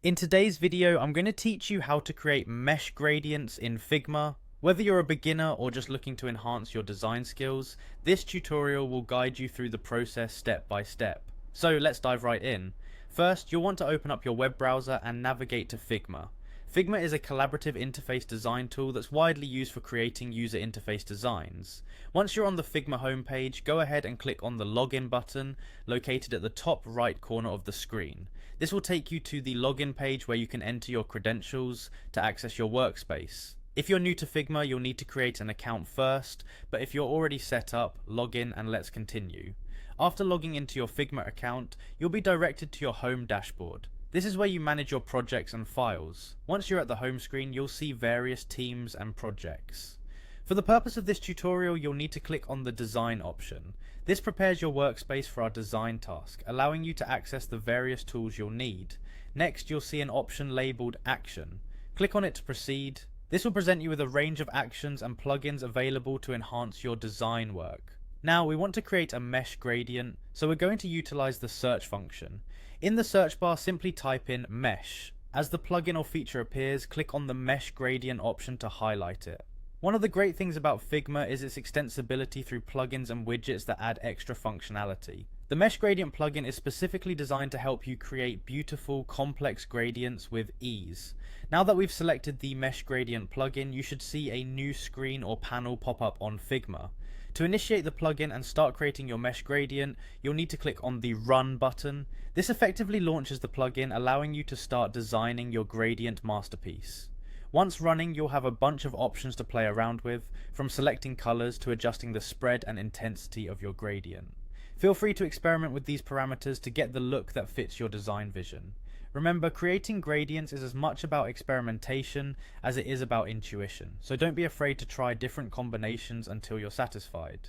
In today's video, I'm going to teach you how to create mesh gradients in Figma. Whether you're a beginner or just looking to enhance your design skills, this tutorial will guide you through the process step by step. So let's dive right in. First, you'll want to open up your web browser and navigate to Figma. Figma is a collaborative interface design tool that's widely used for creating user interface designs. Once you're on the Figma homepage, go ahead and click on the login button located at the top right corner of the screen. This will take you to the login page where you can enter your credentials to access your workspace. If you're new to Figma, you'll need to create an account first, but if you're already set up, log in and let's continue. After logging into your Figma account, you'll be directed to your home dashboard. This is where you manage your projects and files. Once you're at the home screen, you'll see various teams and projects. For the purpose of this tutorial, you'll need to click on the design option. This prepares your workspace for our design task, allowing you to access the various tools you'll need. Next, you'll see an option labeled Action. Click on it to proceed. This will present you with a range of actions and plugins available to enhance your design work. Now we want to create a mesh gradient, so we're going to utilize the search function. In the search bar, simply type in mesh. As the plugin or feature appears, click on the mesh gradient option to highlight it. One of the great things about Figma is its extensibility through plugins and widgets that add extra functionality. The mesh gradient plugin is specifically designed to help you create beautiful, complex gradients with ease. Now that we've selected the mesh gradient plugin, you should see a new screen or panel pop up on Figma. To initiate the plugin and start creating your mesh gradient, you'll need to click on the Run button. This effectively launches the plugin, allowing you to start designing your gradient masterpiece. Once running, you'll have a bunch of options to play around with, from selecting colors to adjusting the spread and intensity of your gradient. Feel free to experiment with these parameters to get the look that fits your design vision. Remember, creating gradients is as much about experimentation as it is about intuition, so don't be afraid to try different combinations until you're satisfied.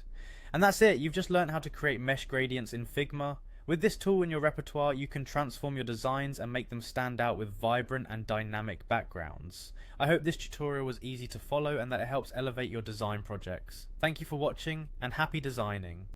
And that's it, you've just learned how to create mesh gradients in Figma. With this tool in your repertoire, you can transform your designs and make them stand out with vibrant and dynamic backgrounds. I hope this tutorial was easy to follow and that it helps elevate your design projects. Thank you for watching, and happy designing!